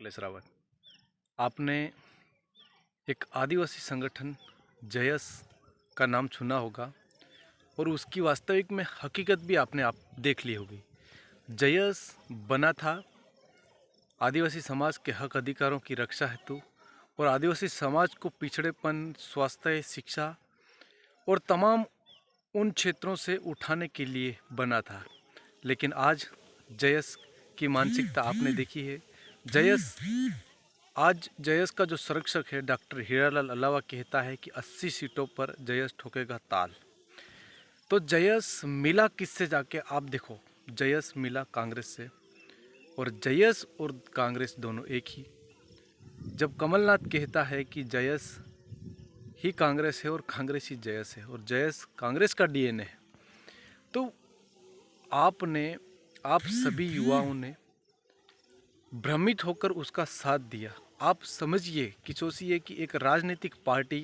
अखिलेश रावत। आपने एक आदिवासी संगठन जयस का नाम सुना होगा और उसकी वास्तविक में हकीकत भी आपने आप देख ली होगी। जयस बना था आदिवासी समाज के हक अधिकारों की रक्षा हेतु और आदिवासी समाज को पिछड़ेपन, स्वास्थ्य, शिक्षा और तमाम उन क्षेत्रों से उठाने के लिए बना था। लेकिन आज जयस की मानसिकता आपने देखी है। आज जयस का जो संरक्षक है डॉक्टर हीरालाल अलावा कहता है कि 80 सीटों पर जयस ठोकेगा ताल। तो जयस मिला किससे जाके आप देखो। जयस मिला कांग्रेस से और जयस और कांग्रेस दोनों एक ही। जब कमलनाथ कहता है कि जयस ही कांग्रेस है और कांग्रेस ही जयस है और जयस कांग्रेस का डीएनए है, तो आप सभी युवाओं ने भ्रमित होकर उसका साथ दिया। आप समझिए कि सोचिए कि एक राजनीतिक पार्टी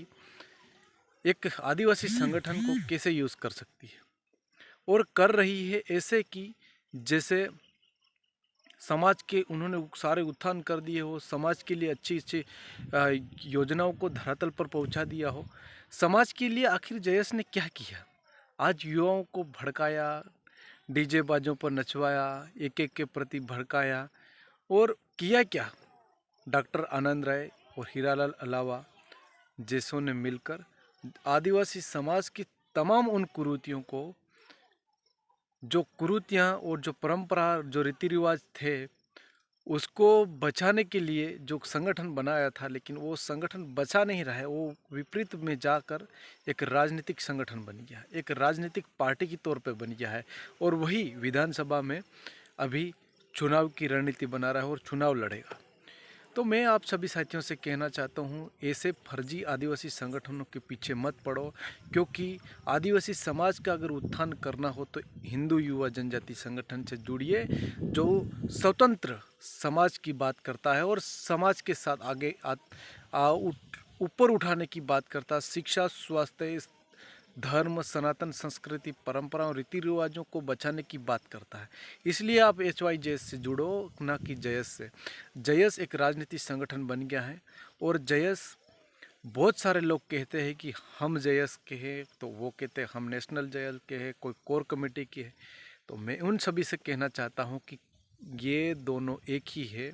एक आदिवासी संगठन को कैसे यूज़ कर सकती है और कर रही है ऐसे कि जैसे समाज के उन्होंने सारे उत्थान कर दिए हो, समाज के लिए अच्छी अच्छी योजनाओं को धरातल पर पहुंचा दिया हो। समाज के लिए आखिर जयस ने क्या किया? आज युवाओं को भड़काया, डीजे बाजों पर नचवाया, एक एक के प्रति भड़काया और किया क्या? डॉक्टर आनंद राय और हीरालाल अलावा जैसों ने मिलकर आदिवासी समाज की तमाम उन कुरीतियों को, जो कुरीतियाँ और जो परंपरा, जो रीति रिवाज थे, उसको बचाने के लिए जो संगठन बनाया था, लेकिन वो संगठन बचा नहीं रहा है। वो विपरीत में जाकर एक राजनीतिक संगठन बन गया है, एक राजनीतिक पार्टी के तौर पे बन गया है और वही विधानसभा में अभी चुनाव की रणनीति बना रहा है और चुनाव लड़ेगा। तो मैं आप सभी साथियों से कहना चाहता हूँ, ऐसे फर्जी आदिवासी संगठनों के पीछे मत पड़ो, क्योंकि आदिवासी समाज का अगर उत्थान करना हो तो हिंदू युवा जनजाति संगठन से जुड़िए, जो स्वतंत्र समाज की बात करता है और समाज के साथ आगे ऊपर उठाने की बात करता है। शिक्षा, स्वास्थ्य, धर्म, सनातन संस्कृति, परंपरा और रीति रिवाजों को बचाने की बात करता है। इसलिए आप HYJS से जुड़ो, ना कि जयस से। जयस एक राजनीतिक संगठन बन गया है और जयस, बहुत सारे लोग कहते हैं कि हम जयस के हैं, तो वो कहते हैं हम नेशनल जयस के हैं, कोई कोर कमेटी के है। तो मैं उन सभी से कहना चाहता हूँ कि ये दोनों एक ही है,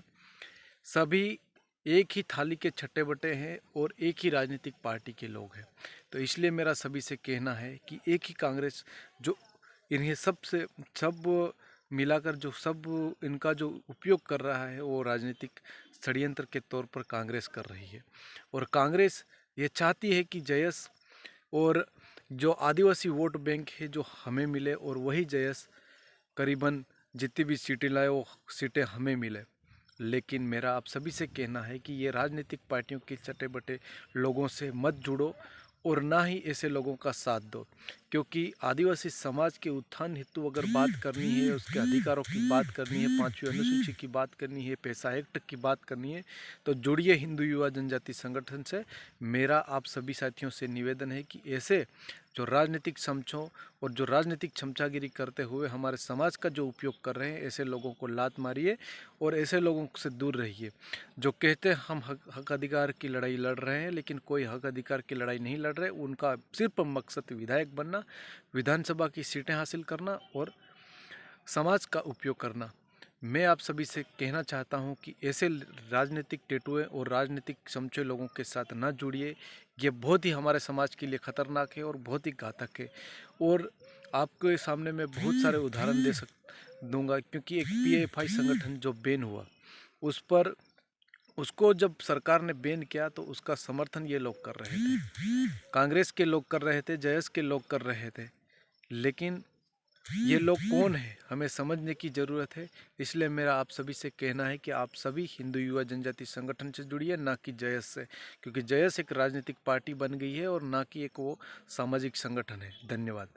सभी एक ही थाली के छट्टे बटे हैं और एक ही राजनीतिक पार्टी के लोग हैं। तो इसलिए मेरा सभी से कहना है कि एक ही कांग्रेस, जो इन्हें सब मिलाकर जो सब इनका जो उपयोग कर रहा है, वो राजनीतिक षड्यंत्र के तौर पर कांग्रेस कर रही है। और कांग्रेस ये चाहती है कि जयस और जो आदिवासी वोट बैंक है जो हमें मिले और वही जयस करीबन जितनी भी सीटें लाए वो सीटें हमें मिले। लेकिन मेरा आप सभी से कहना है कि ये राजनीतिक पार्टियों के चटे बटे लोगों से मत जुड़ो और ना ही ऐसे लोगों का साथ दो, क्योंकि आदिवासी समाज के उत्थान हेतु अगर बात करनी है, उसके अधिकारों की बात करनी है, 5वीं अनुसूची की बात करनी है, पैसा एक्ट की बात करनी है, तो जुड़िए हिंदू युवा जनजाति संगठन से। मेरा आप सभी साथियों से निवेदन है कि ऐसे जो राजनीतिक समझों और जो राजनीतिक चमचागिरी करते हुए हमारे समाज का जो उपयोग कर रहे हैं, ऐसे लोगों को लात मारिए और ऐसे लोगों से दूर रहिए जो कहते हैं हम हक अधिकार की लड़ाई लड़ रहे हैं, लेकिन कोई हक अधिकार की लड़ाई नहीं लड़ रहे। उनका सिर्फ मकसद विधायक बनना, विधानसभा की सीटें हासिल करना और समाज का उपयोग करना। मैं आप सभी से कहना चाहता हूं कि ऐसे राजनीतिक टेटुए और राजनीतिक चमचे लोगों के साथ ना जुड़िए। ये बहुत ही हमारे समाज के लिए खतरनाक है और बहुत ही घातक है। और आपके सामने मैं बहुत सारे उदाहरण दूंगा, क्योंकि एक PFI संगठन जो बैन हुआ, उस पर उसको जब सरकार ने बैन किया तो उसका समर्थन ये लोग कर रहे थे, कांग्रेस के लोग कर रहे थे, जयस के लोग कर रहे थे। लेकिन ये लोग कौन है, हमें समझने की ज़रूरत है। इसलिए मेरा आप सभी से कहना है कि आप सभी हिंदू युवा जनजाति संगठन से जुड़िए, ना कि जयस से, क्योंकि जयस एक राजनीतिक पार्टी बन गई है और ना कि एक वो सामाजिक संगठन है। धन्यवाद।